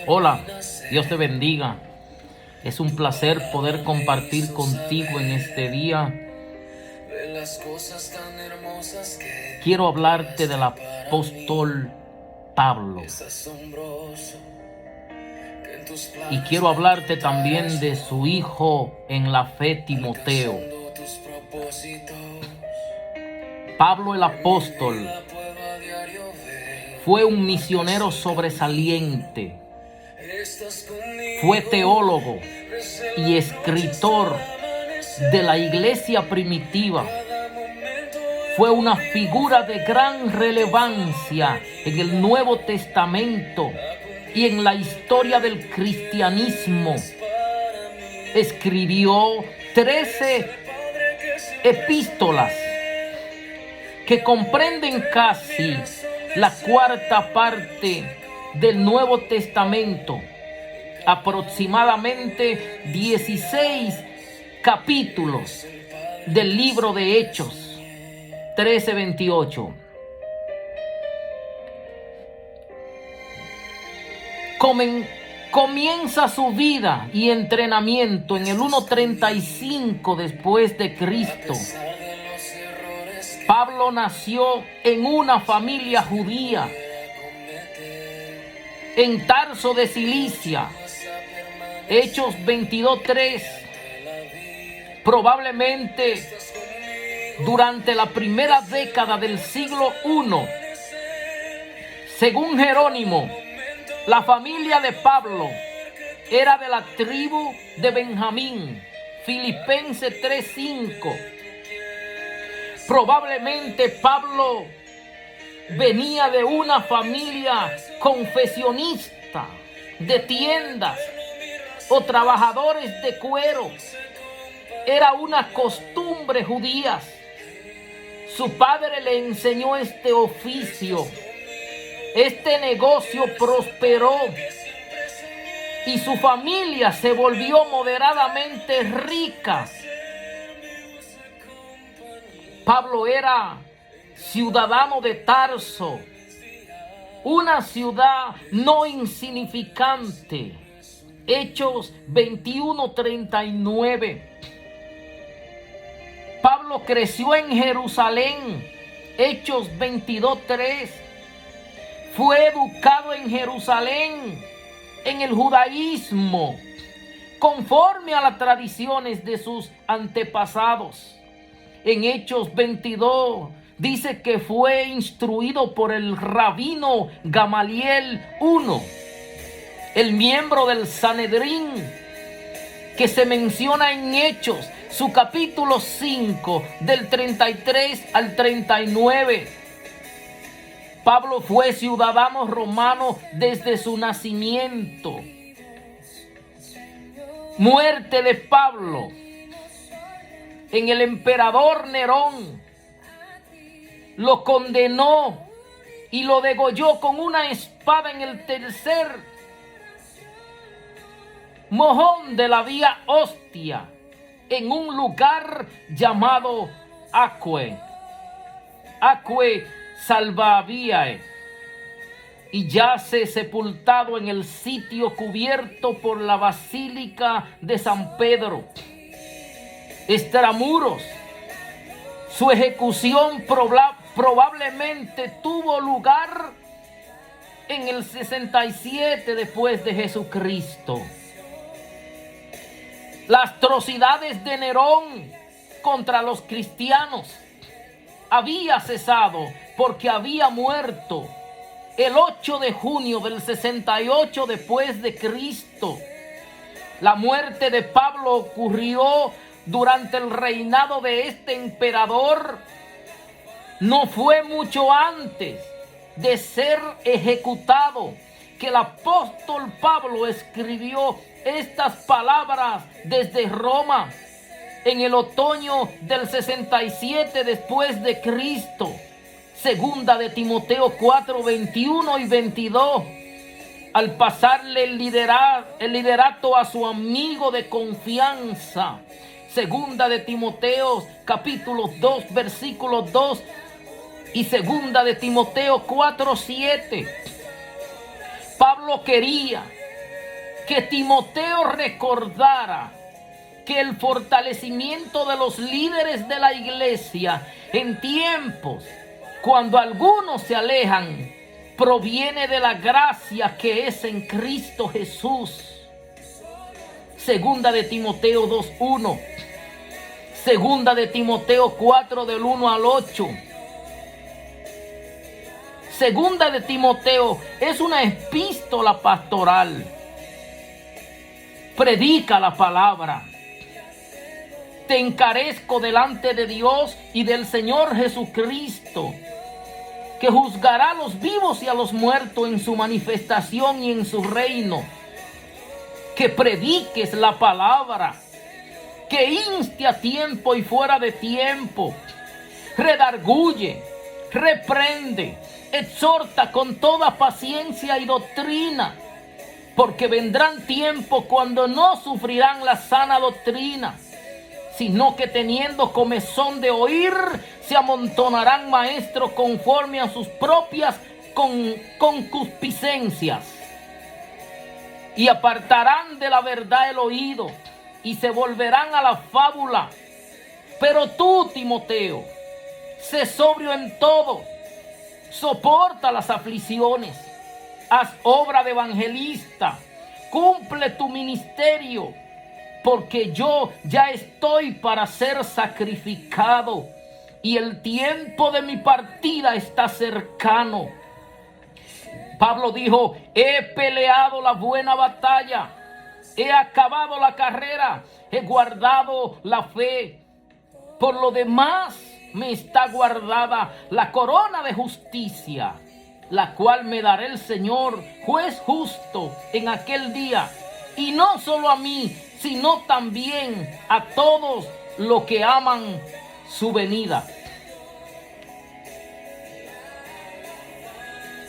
Hola, Dios te bendiga. Es un placer poder compartir contigo en este día. Quiero hablarte del apóstol Pablo. Y quiero hablarte también de su hijo en la fe, Timoteo. Pablo el apóstol fue un misionero sobresaliente. Fue teólogo y escritor de la iglesia primitiva. Fue una figura de gran relevancia en el Nuevo Testamento y en la historia del cristianismo. Escribió 13 epístolas que comprenden casi la cuarta parte del Nuevo Testamento, aproximadamente 16 capítulos del libro de Hechos 13:28. Comienza su vida y entrenamiento en el 135 después de Cristo. Pablo nació en una familia judía en Tarso de Cilicia. Hechos 22:3. Probablemente durante la primera década del siglo I. Según Jerónimo, la familia de Pablo era de la tribu de Benjamín. Filipenses 3:5. Probablemente Pablo venía de una familia confesionista, de tiendas o trabajadores de cuero. Era una costumbre judía. Su padre le enseñó este oficio. Este negocio prosperó y su familia se volvió moderadamente rica. Pablo era ciudadano de Tarso, una ciudad no insignificante. Hechos 21:39. Pablo creció en Jerusalén. Hechos 22:3. Fue educado en Jerusalén, en el judaísmo, conforme a las tradiciones de sus antepasados. En Hechos 22 dice que fue instruido por el rabino Gamaliel I, el miembro del Sanedrín, que se menciona en Hechos, su capítulo 5, del 33 al 39. Pablo fue ciudadano romano desde su nacimiento. Muerte de Pablo. En el emperador Nerón lo condenó y lo degolló con una espada en el tercer mojón de la vía Ostia, en un lugar llamado Aquae Salvaviae, y yace sepultado en el sitio cubierto por la Basílica de San Pedro, extramuros. Su ejecución probablemente tuvo lugar en el 67 después de Jesucristo. Las atrocidades de Nerón contra los cristianos había cesado porque había muerto el 8 de junio del 68 después de Cristo. La muerte de Pablo ocurrió durante el reinado de este emperador. No fue mucho antes de ser ejecutado que el apóstol Pablo escribió estas palabras desde Roma en el otoño del 67 después de Cristo. Segunda de Timoteo 4, 21 y 22. Al pasarle el liderato a su amigo de confianza. Segunda de Timoteo capítulo 2 versículos 2 y segunda de Timoteo 4:7. Pablo quería que Timoteo recordara que el fortalecimiento de los líderes de la iglesia en tiempos cuando algunos se alejan proviene de la gracia que es en Cristo Jesús. Segunda de Timoteo 2:1. Segunda de Timoteo 4 del 1 al 8. Segunda de Timoteo es una epístola pastoral. Predica la palabra. Te encarezco delante de Dios y del Señor Jesucristo, que juzgará a los vivos y a los muertos en su manifestación y en su reino. Que prediques la palabra, que inste a tiempo y fuera de tiempo, redarguye, reprende, exhorta con toda paciencia y doctrina, porque vendrán tiempos cuando no sufrirán la sana doctrina, sino que teniendo comezón de oír, se amontonarán maestros conforme a sus propias concupiscencias, y apartarán de la verdad el oído, y se volverán a la fábula. Pero tú, Timoteo, sé sobrio en todo, soporta las aflicciones, haz obra de evangelista, cumple tu ministerio, porque yo ya estoy para ser sacrificado y el tiempo de mi partida está cercano. Pablo dijo: he peleado la buena batalla, he acabado la carrera, he guardado la fe. Por lo demás me está guardada la corona de justicia, la cual me dará el Señor, juez justo, en aquel día. Y no solo a mí, sino también a todos los que aman su venida.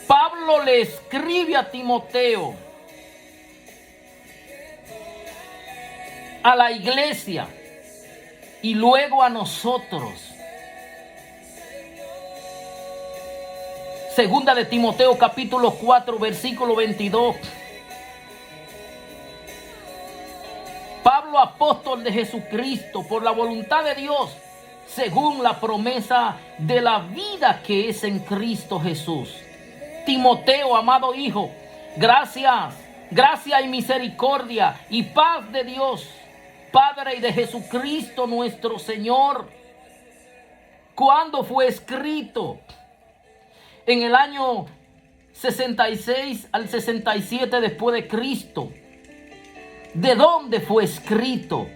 Pablo le escribe a Timoteo, a la iglesia y luego a nosotros. Segunda de Timoteo capítulo 4 versículo 22. Pablo, apóstol de Jesucristo, por la voluntad de Dios, según la promesa de la vida que es en Cristo Jesús. Timoteo, amado hijo, gracia y misericordia y paz de Dios, Padre, y de Jesucristo nuestro Señor. ¿Cuándo fue escrito? En el año 66 al 67 después de Cristo. ¿De dónde fue escrito?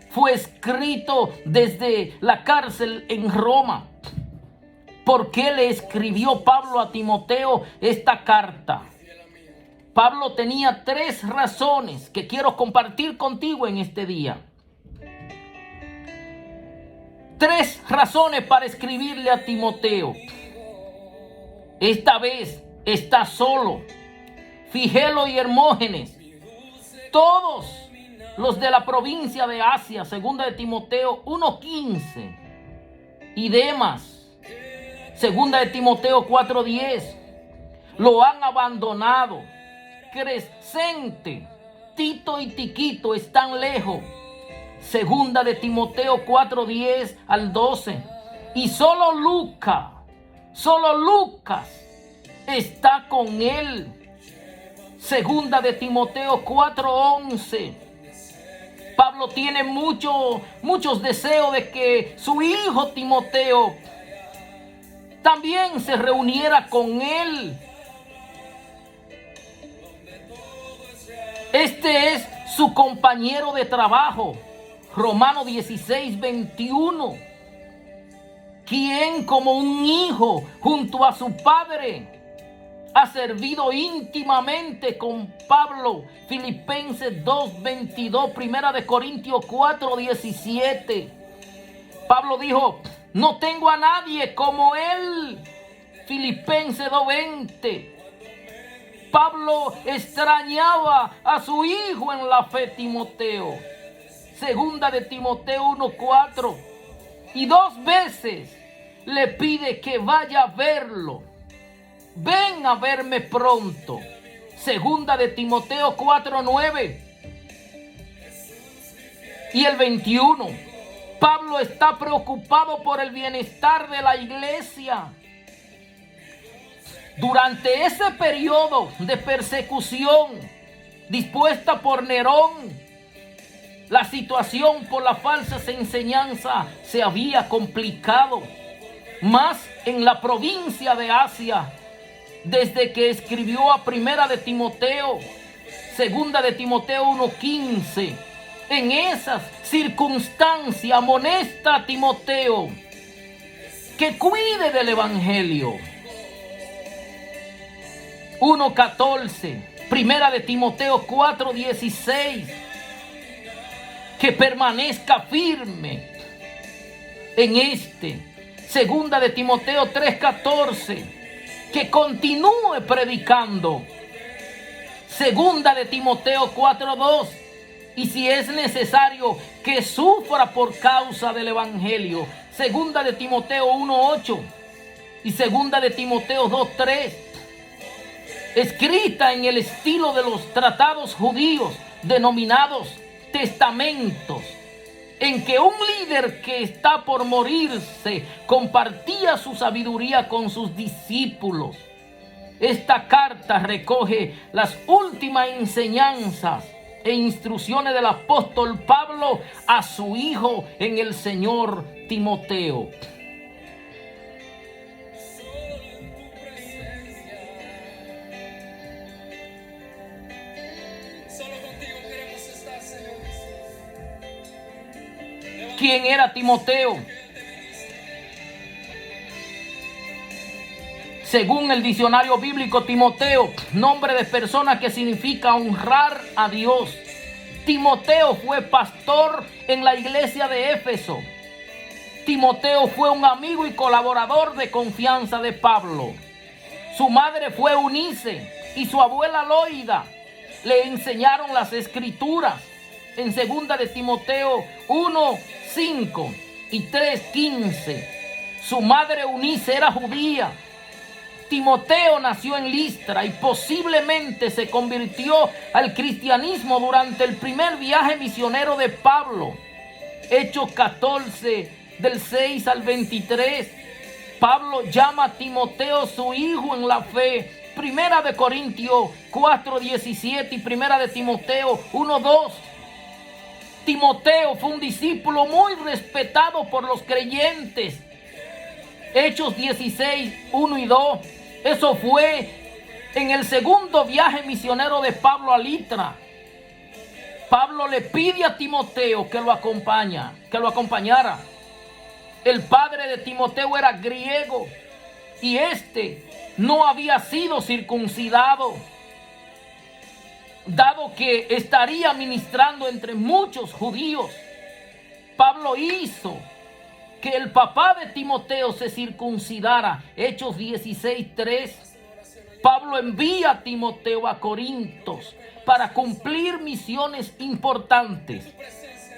Fue escrito desde la cárcel en Roma. ¿Por qué le escribió Pablo a Timoteo esta carta? Pablo tenía 3 razones que quiero compartir contigo en este día. 3 razones para escribirle a Timoteo. Esta vez está solo. Figelo y Hermógenes, todos los de la provincia de Asia, segunda de Timoteo 1:15, y Demas, segunda de Timoteo 4:10, lo han abandonado. Crescente, Tito y Tiquito están lejos, segunda de Timoteo 4:10 al 12, y solo Lucas está con él. Segunda de Timoteo 4:11. Pablo tiene muchos deseos de que su hijo Timoteo también se reuniera con él. Este es su compañero de trabajo. Romanos 16:21. Quien como un hijo junto a su padre ha servido íntimamente con Pablo. Filipenses 2:22, Primera de Corintios 4:17. Pablo dijo: no tengo a nadie como él. Filipenses 2:20. Pablo extrañaba a su hijo en la fe, Timoteo. Segunda de Timoteo 1:4. Y 2 veces le pide que vaya a verlo. Ven a verme pronto. Segunda de Timoteo 4:9 y el 21. Pablo está preocupado por el bienestar de la iglesia. Durante ese periodo de persecución dispuesta por Nerón, la situación por las falsas enseñanzas se había complicado, más en la provincia de Asia, desde que escribió a Primera de Timoteo, Segunda de Timoteo 1:15. En esas circunstancias amonesta a Timoteo que cuide del evangelio. 1:14, Primera de Timoteo 4:16, que permanezca firme en Segunda de Timoteo 3:14, que continúe predicando. Segunda de Timoteo 4:2, y si es necesario que sufra por causa del evangelio. Segunda de Timoteo 1:8 y Segunda de Timoteo 2:3, escrita en el estilo de los tratados judíos denominados testamentos, en que un líder que está por morirse compartía su sabiduría con sus discípulos. Esta carta recoge las últimas enseñanzas e instrucciones del apóstol Pablo a su hijo en el Señor Timoteo. ¿Quién era Timoteo? Según el diccionario bíblico, Timoteo, nombre de persona que significa honrar a Dios. Timoteo fue pastor en la iglesia de Éfeso. Timoteo fue un amigo y colaborador de confianza de Pablo. Su madre fue Eunice y su abuela Loida le enseñaron las escrituras. En Segunda de Timoteo 1:5 y 3:15. Su madre Eunice era judía. Timoteo nació en Listra y posiblemente se convirtió al cristianismo durante el primer viaje misionero de Pablo. Hechos 14, del 6 al 23. Pablo llama a Timoteo su hijo en la fe. Primera de Corintios 4:17 y Primera de Timoteo 1:2. Timoteo fue un discípulo muy respetado por los creyentes. Hechos 16, 1 y 2. Eso fue en el segundo viaje misionero de Pablo a Listra. Pablo le pide a Timoteo que lo acompañara. El padre de Timoteo era griego y no había sido circuncidado, dado que estaría ministrando entre muchos judíos. Pablo hizo que el papá de Timoteo se circuncidara. Hechos 16:3. Pablo envía a Timoteo a Corintios para cumplir misiones importantes.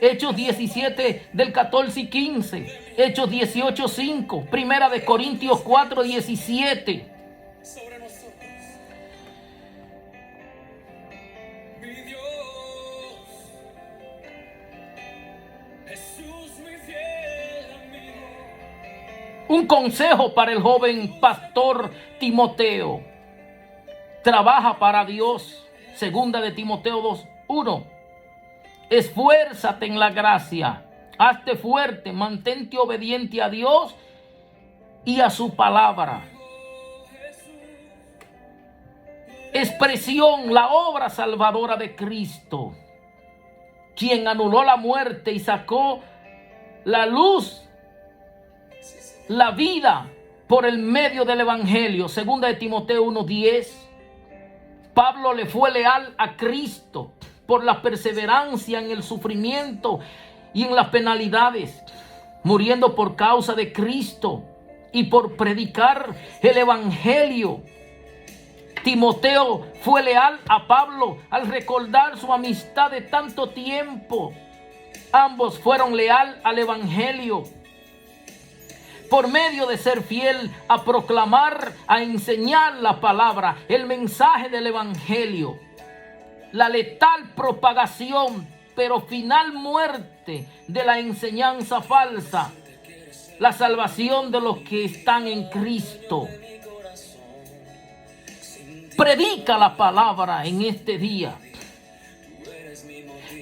Hechos 17 del 14 y 15. Hechos 18:5. Primera de Corintios 4:17. Un consejo para el joven pastor Timoteo. Trabaja para Dios. Segunda de Timoteo 2:1. Esfuérzate en la gracia. Hazte fuerte. Mantente obediente a Dios y a su palabra. Expresión: la obra salvadora de Cristo, quien anuló la muerte y sacó la luz, la vida por el medio del evangelio. Segunda de Timoteo 1:10. Pablo le fue leal a Cristo por la perseverancia en el sufrimiento y en las penalidades, muriendo por causa de Cristo y por predicar el evangelio. Timoteo fue leal a Pablo al recordar su amistad de tanto tiempo. Ambos fueron leales al evangelio. por medio de ser fiel a proclamar, a enseñar la palabra, el mensaje del evangelio, la letal propagación, pero final muerte de la enseñanza falsa, la salvación de los que están en Cristo. Predica la palabra en este día.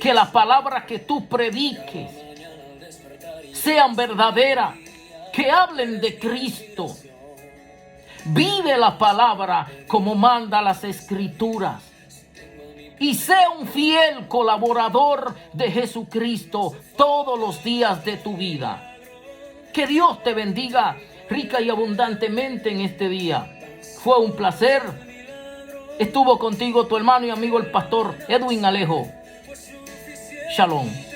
Que la palabra que tú prediques sean verdaderas, que hablen de Cristo. Vive la palabra como manda las Escrituras. Y sea un fiel colaborador de Jesucristo todos los días de tu vida. Que Dios te bendiga rica y abundantemente en este día. Fue un placer. Estuvo contigo tu hermano y amigo el pastor Edwin Alejo. Shalom.